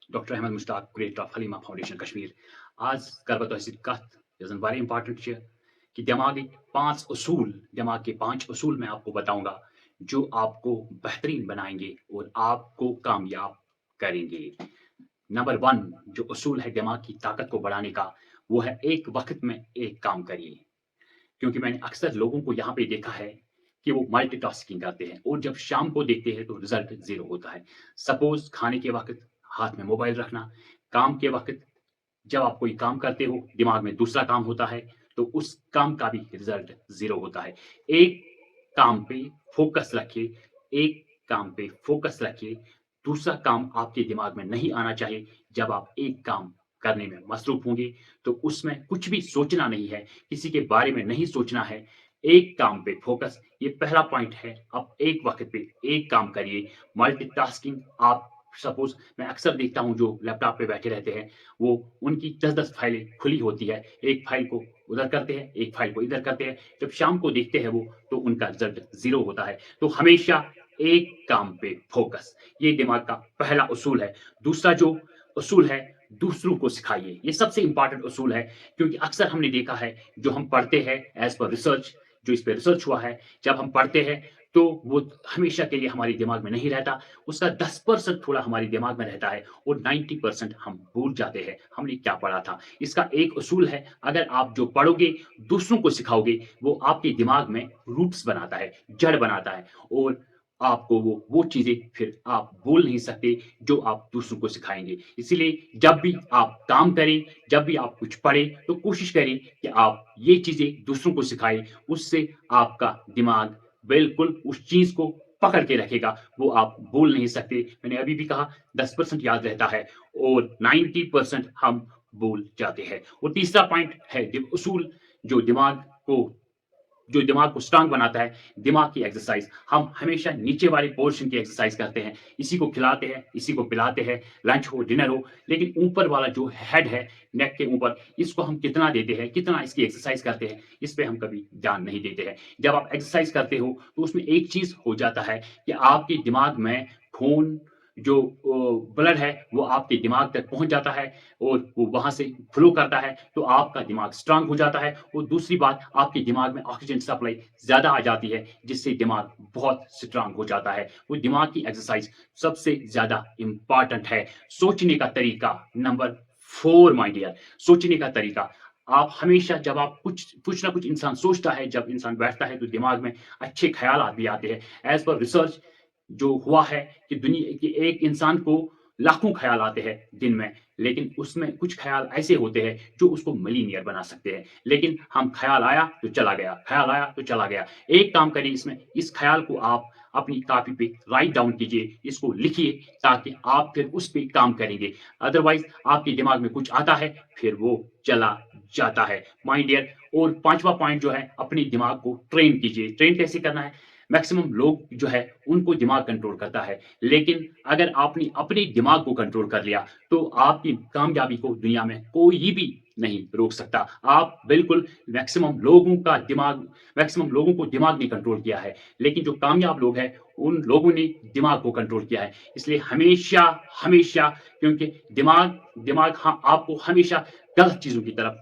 Doctor Ahmad Mushtaq creator of Haleema foundation Kashmir آج کر بہ تہ کت یس زن واریاہ امپارٹنٹ کہ دماغ کے 5 اصول میں آپ کو بتاؤں گا جو آپ کو بہترین بنائیں گے اور آپ کو کامیاب کریں گے۔ نمبر 1 جو اصول ہے دماغ کی طاقت کو بڑھانے کا وہ ہے ایک وقت میں ایک کام کریے، کیونکہ میں نے اکثر لوگوں کو یہاں پہ دیکھا ہے کہ وہ ملٹی ٹاسکنگ کرتے ہیں اور جب شام کو دیکھتے ہیں تو رزلٹ زیرو ہوتا ہے۔ سپوز کھانے کے وقت ہاتھ میں موبائل رکھنا، کام کے وقت جب آپ کوئی کام کرتے ہو دماغ میں دوسرا کام ہوتا ہے تو اس کام کا بھی رزلٹ زیرو ہوتا ہے۔ ایک کام پہ فوکس رکھیے، ایک کام پہ فوکس رکھیے، دوسرا کام آپ کے دماغ میں نہیں آنا چاہیے۔ جب آپ ایک کام کرنے میں مصروف ہوں گے تو اس میں کچھ بھی سوچنا نہیں ہے، کسی کے بارے میں نہیں سوچنا ہے، ایک کام پہ فوکس، یہ پہلا پوائنٹ ہے۔ اب ایک وقت پہ ایک کام کریے، ملٹی ٹاسکنگ آپ سپوز میں اکثر دیکھتا ہوں جو لیپ ٹاپ پہ بیٹھے رہتے ہیں وہ ان کی 10 فائلیں کھلی ہوتی ہے، ایک فائل کو ادھر کرتے ہیں ایک فائل کو ادھر کرتے ہیں، جب شام کو دیکھتے ہیں وہ تو ان کا رزلٹ زیرو ہوتا ہے۔ تو ہمیشہ ایک کام پہ فوکس، یہ دماغ کا پہلا اصول ہے۔ دوسرا جو اصول ہے دوسروں کو سکھائیے، یہ سب سے امپارٹنٹ اصول ہے، کیونکہ اکثر ہم نے دیکھا ہے جو ہم پڑھتے ہیں ایز پر ریسرچ، جو اس پہ ریسرچ ہوا ہے، جب ہم پڑھتے ہیں تو وہ ہمیشہ کے لیے ہمارے دماغ میں نہیں رہتا، اس کا 10% تھوڑا ہمارے دماغ میں رہتا ہے اور 90% ہم بھول جاتے ہیں ہم نے کیا پڑھا تھا۔ اس کا ایک اصول ہے، اگر آپ جو پڑھو گے دوسروں کو سکھاؤ گے وہ آپ کے دماغ میں روٹس بناتا ہے، جڑ بناتا ہے، اور آپ کو وہ چیزیں پھر آپ بول نہیں سکتے جو آپ دوسروں کو سکھائیں گے۔ اسی لیے جب بھی آپ کام کریں، جب بھی آپ کچھ پڑھیں تو کوشش کریں کہ آپ یہ چیزیں دوسروں کو سکھائیں، اس سے آپ کا دماغ بالکل اس چیز کو پکڑ کے رکھے گا، وہ آپ بول نہیں سکتے۔ میں نے ابھی بھی کہا 10% یاد رہتا ہے اور 90% ہم بول جاتے ہیں۔ اور تیسرا پوائنٹ ہے اصول جو دماغ کو اسٹرانگ بناتا ہے، دماغ کی ایکسرسائز۔ ہم ہمیشہ نیچے والے پورشن کی ایکسرسائز کرتے ہیں، اسی کو کھلاتے ہیں اسی کو پلاتے ہیں، لنچ ہو ڈنر ہو، لیکن اوپر والا جو ہیڈ ہے نیک کے اوپر، اس کو ہم کتنا دیتے ہیں، کتنا اس کی ایکسرسائز کرتے ہیں، اس پہ ہم کبھی دھیان نہیں دیتے ہیں۔ جب آپ ایکسرسائز کرتے ہو تو اس میں ایک چیز ہو جاتا ہے کہ آپ کے دماغ میں خون جو بلڈ ہے وہ آپ کے دماغ تک پہنچ جاتا ہے اور وہ وہاں سے فلو کرتا ہے تو آپ کا دماغ اسٹرانگ ہو جاتا ہے۔ اور دوسری بات، آپ کے دماغ میں آکسیجن سپلائی زیادہ آ جاتی ہے جس سے دماغ بہت اسٹرانگ ہو جاتا ہے۔ وہ دماغ کی ایکسرسائز سب سے زیادہ امپارٹنٹ ہے۔ سوچنے کا طریقہ نمبر 4 مائی ڈیئر، سوچنے کا طریقہ۔ آپ ہمیشہ جب آپ کچھ نہ کچھ انسان سوچتا ہے، جب انسان بیٹھتا ہے تو دماغ میں اچھے خیالات بھی آتے ہیں۔ ایز پر ریسرچ جو ہوا ہے کہ دنیا کے ایک انسان کو لاکھوں خیال آتے ہیں دن میں، لیکن اس میں کچھ خیال ایسے ہوتے ہیں جو اس کو ملینئر بنا سکتے ہیں، لیکن ہم خیال آیا تو چلا گیا، خیال آیا تو چلا گیا۔ ایک کام کریں، اس میں اس خیال کو آپ اپنی کاپی پہ رائٹ ڈاؤن کیجئے، اس کو لکھیے تاکہ آپ پھر اس پہ کام کریں گے۔ ادروائز آپ کے دماغ میں کچھ آتا ہے پھر وہ چلا جاتا ہے مائی ڈیئر۔ اور 5واں پوائنٹ جو ہے، اپنے دماغ کو ٹرین کیجئے۔ ٹرین کیسے کرنا ہے؟ میکسیمم لوگ جو ہے ان کو دماغ کنٹرول کرتا ہے، لیکن اگر آپ نے اپنے دماغ کو کنٹرول کر لیا تو آپ کی کامیابی کو دنیا میں کوئی بھی نہیں روک سکتا۔ آپ بالکل میکسیمم لوگوں کو دماغ نے کنٹرول کیا ہے، لیکن جو کامیاب لوگ ہیں ان لوگوں نے دماغ کو کنٹرول کیا ہے۔ اس لیے ہمیشہ کیونکہ دماغ ہاں آپ کو ہمیشہ غلط چیزوں کی طرف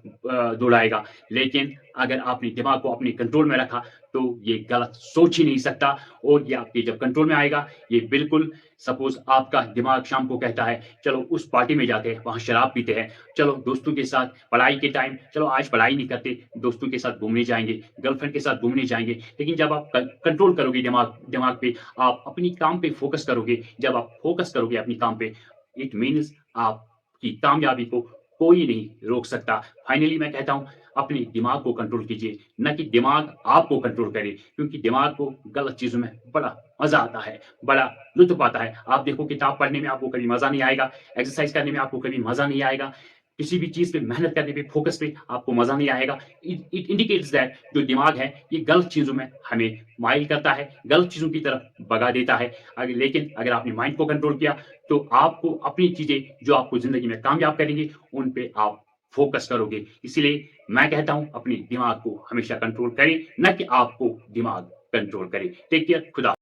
دوڑائے گا، لیکن اگر آپ نے دماغ کو اپنے کنٹرول میں رکھا تو یہ غلط سوچ ہی نہیں سکتا، اور یہ آپ کے جب کنٹرول میں آئے گا یہ بالکل، سپوز آپ کا دماغ شام کو کہتا ہے چلو اس پارٹی میں جاتے ہیں، وہاں شراب پیتے ہیں، چلو دوستوں کے ساتھ پڑھائی کے ٹائم، چلو آج پڑھائی نہیں کرتے، دوستوں کے ساتھ گھومنے جائیں گے، گرل فرینڈ کے ساتھ گھومنے جائیں گے۔ لیکن جب آپ کنٹرول کرو گے دماغ پہ، آپ اپنی کام پہ فوکس کرو گے، جب آپ فوکس کرو گے اپنی کام پہ، اٹ مینز آپ کی کامیابی کو کوئی نہیں روک سکتا۔ فائنلی میں کہتا ہوں اپنے دماغ کو کنٹرول کیجئے، نہ کہ دماغ آپ کو کنٹرول کرے، کیونکہ دماغ کو غلط چیزوں میں بڑا مزہ آتا ہے، بڑا لطف آتا ہے۔ آپ دیکھو کتاب پڑھنے میں آپ کو کبھی مزہ نہیں آئے گا، ایکسرسائز کرنے میں آپ کو کبھی مزہ نہیں آئے گا، کسی بھی چیز پہ محنت کرنے پہ، فوکس پہ آپ کو مزہ نہیں آئے گا۔ اٹ انڈیکیٹس دیٹ جو دماغ ہے یہ غلط چیزوں میں ہمیں مائل کرتا ہے، غلط چیزوں کی طرف بگا دیتا ہے۔ لیکن اگر آپ نے مائنڈ کو کنٹرول کیا تو آپ کو اپنی چیزیں جو آپ کو زندگی میں کامیاب کریں گے ان پہ آپ فوکس کرو گے۔ اسی لیے میں کہتا ہوں اپنے دماغ کو ہمیشہ کنٹرول کریں، نہ کہ آپ کو دماغ کنٹرول کرے۔ ٹیک کیئر، خدا